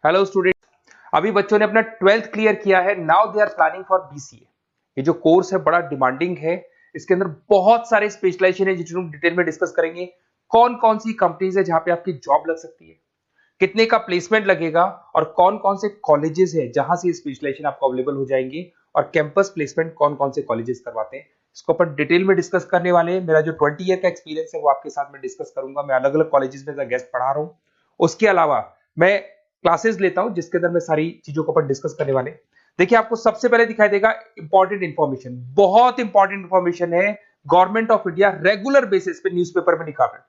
Hello student. अभी बच्चों ने अपना 12th क्लियर किया है। Now they are planning for BCA. ये जो कोर्स है बड़ा डिमांडिंग है। इसके अंदर बहुत सारे स्पेशलाइजेशन है जिनको हम डिटेल में डिस्कस करेंगे। कौन कौन सी कंपनीज है जहां पे आपकी जॉब लग सकती है, कितने का प्लेसमेंट लगेगा और कौन कौन से कॉलेजेस है जहां से स्पेशलाइजेशन आपको अवेलेबल हो जाएंगे और कैंपस प्लेसमेंट कौन कौन से कॉलेजेस करवाते हैं, इसको अपन डिटेल में डिस्कस करने वाले हैं। मेरा जो 20 ईयर का एक्सपीरियंस है वो आपके साथ में डिस्कस करूंगा। मैं अलग अलग कॉलेजेस में गेस्ट पढ़ा रहा हूँ। उसके अलावा मैं क्लासेस लेता हूं जिसके अंदर मैं सारी चीजों को अपन डिस्कस करने वाले। देखिए, आपको सबसे पहले दिखाई देगा इंपॉर्टेंट इंफॉर्मेशन, बहुत इंपॉर्टेंट इंफॉर्मेशन है। Government of India regular basis पे न्यूज़पेपर में निकाल रहा है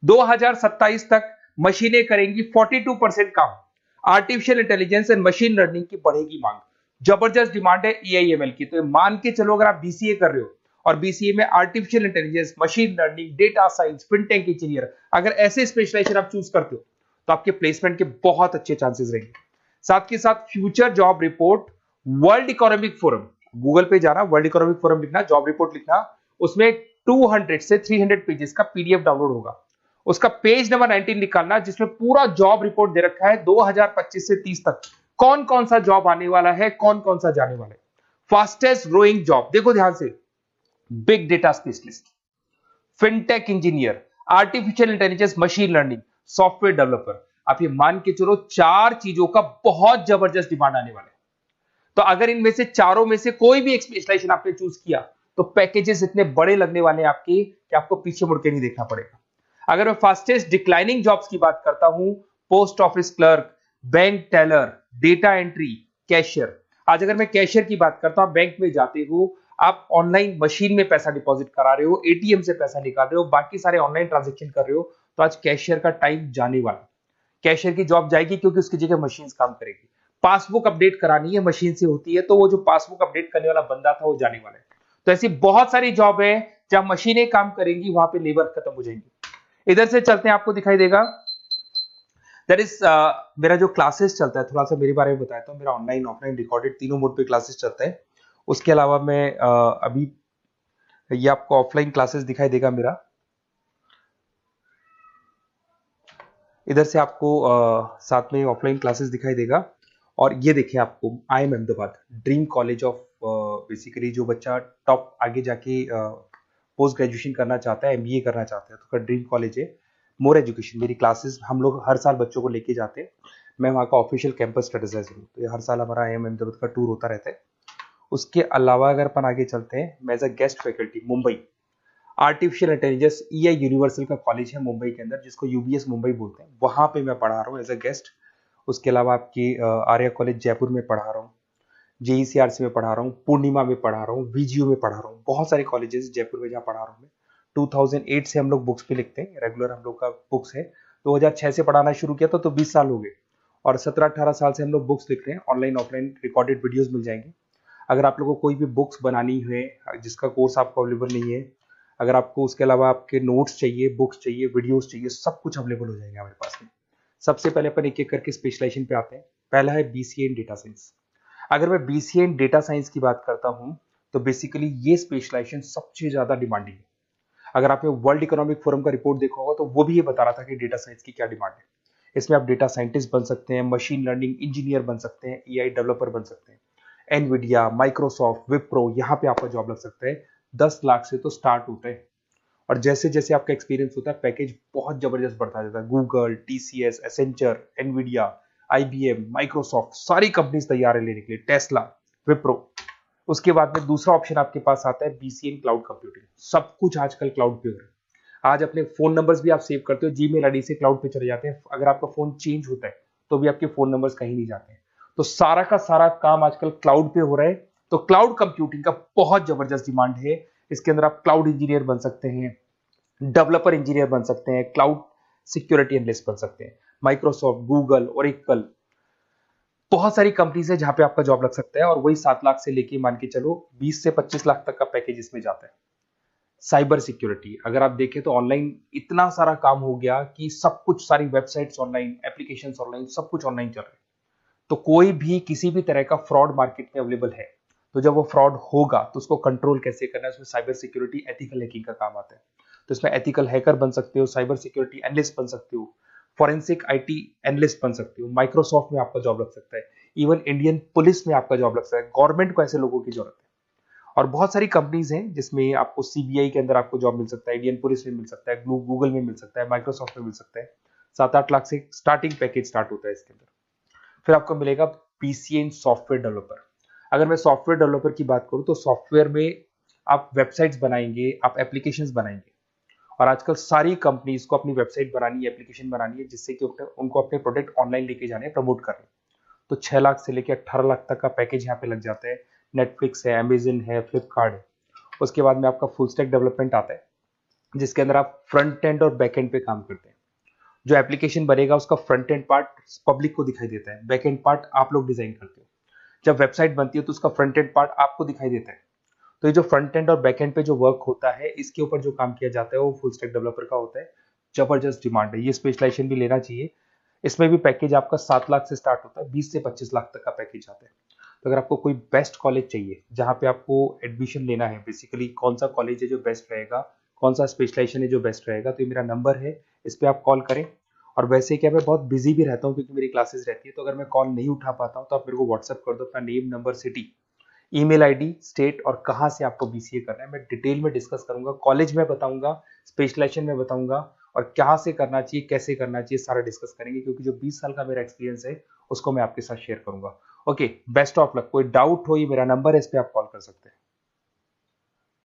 2027 तक मशीनें करेंगी 42% काम। Artificial intelligence and machine learning की बढ़ेगी मांग। जबरदस्त डिमांड है एआईएमएल की। तो मान के चलो, अगर आप बीसीए कर रहे हो और बीसीए में artificial intelligence, machine learning, data science, fintech engineer, अगर ऐसे स्पेशलाइजेशन आप चूज करते हो तो आपके प्लेसमेंट के बहुत अच्छे चांसेस रहेंगे। साथ के साथ future job report, world economic forum, Google पे जाना, वर्ल्ड इकोनॉमिक फोरम लिखना, जॉब रिपोर्ट लिखना, उसमें 200 से 300 पेजेस का पीडीएफ डाउनलोड होगा। उसका पेज नंबर 19 निकालना जिसमें पूरा जॉब रिपोर्ट दे रखा है 2025 से 30 तक कौन कौन सा जॉब आने वाला है, कौन कौन सा जाने वाला है। फास्टेस्ट ग्रोइंग जॉब देखो ध्यान से, big data specialist, fintech engineer, artificial intelligence, machine learning, software developer. आप ये मान के चलो चार चीजों का बहुत जबरदस्त डिमांड आने वाला है। तो अगर इनमें से चारों में से कोई भी एक स्पेशलाइजेशन आपने चूज किया तो पैकेजेस इतने बड़े लगने वाले हैं आपके कि आपको पीछे मुड़ के नहीं देखना पड़ेगा। अगर मैं फास्टेस्ट डिक्लाइनिंग जॉब्स की बात करता हूं, post office clerk, bank teller, data entry, cashier. आज अगर मैं कैशियर की बात करता हूं, बैंक में जाते हो, आप ऑनलाइन मशीन में पैसा डिपॉजिट करा रहे हो, एटीएम से पैसा निकाल रहे हो, बाकी सारे ऑनलाइन ट्रांजेक्शन कर रहे हो, तो आज कैशियर का टाइम जाने वाला। कैशियर की जॉब जाएगी क्योंकि उसकी जगह मशीन काम करेगी। पासबुक अपडेट करानी है, मशीन से होती है, तो वो जो पासबुक अपडेट करने वाला बंदा था वो जाने वाला है। तो ऐसी बहुत सारी जॉब है जहां मशीनें काम करेंगी, वहां पे लेबर खत्म हो जाएंगी। इधर से चलते हैं, आपको दिखाई देगा दैट इज मेरा जो क्लासेस चलता है, थोड़ा सा मेरे बारे में बताता हूँ। मेरा ऑनलाइन ऑफलाइन रिकॉर्डेड तीनों मोड पे क्लासेस चलता है। उसके अलावा मैं अभी ये आपको ऑफलाइन क्लासेस दिखाई देगा मेरा। इधर से आपको साथ में ऑफलाइन क्लासेस दिखाई देगा। और ये देखिए, आपको IIM Ahmedabad, dream college of, basically जो बच्चा टॉप आगे जाके पोस्ट ग्रेजुएशन करना चाहता है, एमबीए करना चाहता है, तो का ड्रीम कॉलेज है। मोर एजुकेशन, मेरी क्लासेस हम लोग हर साल बच्चों को लेके जाते हैं। मैं वहाँ का ऑफिशियल कैंपस स्ट्रेटेजाइजर हूँ, तो ये हर साल हमारा IIM अहमदाबाद का टूर होता रहता है। उसके अलावा अगर अपन आगे चलते हैं, मैं as a guest faculty Mumbai artificial intelligence, EI universal का कॉलेज है मुंबई के अंदर, जिसको यूबीएस मुंबई बोलते हैं, वहां पे मैं पढ़ा रहा हूँ एज अ गेस्ट। उसके अलावा आपकी आर्या कॉलेज जयपुर में पढ़ा रहा हूँ, JECRC में पढ़ा रहा हूँ, पूर्णिमा में पढ़ा रहा हूँ, VGU में पढ़ा रहा हूँ। बहुत सारे कॉलेजेस जयपुर में जहाँ पढ़ा रहा हूँ मैं। 2008 से हम लोग बुक्स पे लिखते हैं, रेगुलर हम लोग का बुक्स है। 2006 से पढ़ाना शुरू किया तो 20 साल हो गए। और 17-18 साल से हम लोग बुक्स लिख रहे हैं। ऑनलाइन ऑफलाइन रिकॉर्डेड वीडियोस मिल जाएंगे। अगर आप लोगों को कोई भी बुक्स बनानी है जिसका कोर्स आपको अवेलेबल नहीं है, अगर आपको उसके अलावा आपके नोट्स चाहिए, बुक्स चाहिए, वीडियोस चाहिए, सब कुछ अवेलेबल हो जाएगा हमारे पास में। सबसे पहले अपन एक एक करके स्पेशलाइजेशन पे आते हैं। पहला है बीसीए इन डेटा साइंस। अगर मैं बीसीए इन डेटा साइंस की बात करता हूं तो बेसिकली ये स्पेशलाइजेशन सबसे ज्यादा डिमांडिंग है। अगर आपने वर्ल्ड इकोनॉमिक फोरम का रिपोर्ट देखा होगा तो वो भी ये बता रहा था कि डेटा साइंस की क्या डिमांड है। इसमें आप डेटा साइंटिस्ट बन सकते हैं, मशीन लर्निंग इंजीनियर बन सकते हैं, एआई डेवलपर बन सकते हैं। एनवीडिया, माइक्रोसॉफ्ट, विप्रो, यहाँ पे आपका जॉब लग सकता है। 10 लाख से तो स्टार्ट होता है। और जैसे जैसे आपका एक्सपीरियंस होता है पैकेज बहुत जबरदस्त बढ़ता जाता है। Google, TCS, Accenture, Nvidia, IBM, Microsoft, सारी कंपनीज तैयार है लेने के लिए, टेस्ला, विप्रो। उसके बाद में दूसरा ऑप्शन आपके पास आता है बीसीए इन क्लाउड कंप्यूटिंग। सब कुछ आजकल क्लाउड पे हो रहा है। आज अपने फोन नंबर्स भी आप सेव करते हो, जीमेल आईडी से क्लाउड पे चले जाते हैं। अगर आपका फोन चेंज होता है तो भी आपके फोन नंबर्स कहीं नहीं जाते हैं। तो सारा का सारा काम आजकल क्लाउड पे हो रहा है। तो क्लाउड कंप्यूटिंग का बहुत जबरदस्त डिमांड है। इसके अंदर आप क्लाउड इंजीनियर बन सकते हैं, डेवलपर इंजीनियर बन सकते हैं, क्लाउड सिक्योरिटी एनालिस्ट बन सकते हैं। माइक्रोसॉफ्ट, गूगल, ओरेकल, बहुत सारी कंपनीज है जहां पे आपका जॉब लग सकता है। और वही 7 लाख से लेके मान के चलो 20 से 25 लाख तक का पैकेज इसमें जाता है। साइबर सिक्योरिटी अगर आप देखें तो ऑनलाइन इतना सारा काम हो गया कि सब कुछ, सारी वेबसाइट्स ऑनलाइन, एप्लीकेशंस ऑनलाइन, सब कुछ ऑनलाइन चल रहा है। तो कोई भी किसी भी तरह का फ्रॉड मार्केट में अवेलेबल है, तो जब वो फ्रॉड होगा तो उसको कंट्रोल कैसे करना है, उसमें साइबर सिक्योरिटी, एथिकल हैकिंग का काम आता है। तो इसमें एथिकल हैकर बन सकते हो, साइबर सिक्योरिटी एनालिस्ट बन सकते हो, फॉरेंसिक आईटी एनालिस्ट बन सकते हो, माइक्रोसॉफ्ट में आपका जॉब लग सकता है, इवन इंडियन पुलिस में आपका जॉब लग सकता है। गवर्नमेंट को ऐसे लोगों की जरूरत है। और बहुत सारी कंपनीज हैं जिसमें आपको सीबीआई के अंदर आपको जॉब मिल सकता है, इंडियन पुलिस में मिल सकता है, गूगल में मिल सकता है, माइक्रोसॉफ्ट में मिल सकता है। 7-8 लाख से स्टार्टिंग पैकेज स्टार्ट होता है इसके अंदर। फिर आपको मिलेगा पीसीए इन सॉफ्टवेयर डेवलपर। अगर मैं सॉफ्टवेयर डेवलपर की बात करूं तो सॉफ्टवेयर में आप वेबसाइट्स बनाएंगे, आप एप्लीकेशंस बनाएंगे। और आजकल सारी कंपनीज को अपनी वेबसाइट बनानी है, एप्लीकेशन बनानी है, जिससे कि उनको अपने प्रोडक्ट ऑनलाइन लेके जाने हैं, प्रमोट करने। तो 6 लाख से लेकर 18 लाख तक का पैकेज यहाँ पे लग जाता है। नेटफ्लिक्स है, अमेजन है, फ्लिपकार्ट है। उसके बाद में आपका फुल स्टैक डेवलपमेंट आता है, जिसके अंदर आप फ्रंट एंड और बैक एंड पे काम करते हैं। जो एप्लीकेशन बनेगा उसका फ्रंट एंड पार्ट पब्लिक को दिखाई देता है, बैक एंड पार्ट आप लोग डिजाइन करते हो। जब वेबसाइट बनती है तो उसका फ्रंट एंड पार्ट आपको दिखाई देता है। तो ये जो फ्रंट एंड और बैक एंड पे जो वर्क होता है, इसके ऊपर जो काम किया जाता है वो फुल स्टैक डेवलपर का होता है। जबरदस्त डिमांड है, ये स्पेशलाइजेशन भी लेना चाहिए। इसमें भी पैकेज आपका 7 लाख से स्टार्ट होता है, 20 से 25 लाख तक का पैकेज आता है। तो अगर आपको कोई बेस्ट कॉलेज चाहिए जहाँ पे आपको एडमिशन लेना है, बेसिकली कौन सा कॉलेज है जो बेस्ट रहेगा, कौन सा स्पेशलाइजेशन है जो बेस्ट रहेगा, तो ये मेरा नंबर है, इस पर आप कॉल करें। और वैसे क्या, मैं बहुत बिजी भी रहता हूँ क्योंकि मेरी क्लासेस रहती है, तो अगर मैं कॉल नहीं उठा पाता हूँ तो आप मेरे को व्हाट्सअप कर दो अपना name, number, city, email ID, state और कहाँ से आपको बीसीए करना है। मैं डिटेल में डिस्कस करूंगा, कॉलेज में बताऊंगा, स्पेशलाइजेशन में बताऊंगा, और कहाँ से करना चाहिए, कैसे करना चाहिए, सारा डिस्कस करेंगे, क्योंकि जो 20 साल का मेरा एक्सपीरियंस है उसको मैं आपके साथ शेयर करूंगा। Okay, best of luck. कोई डाउट हो, ये मेरा नंबर है, इस पर आप कॉल कर सकते हैं।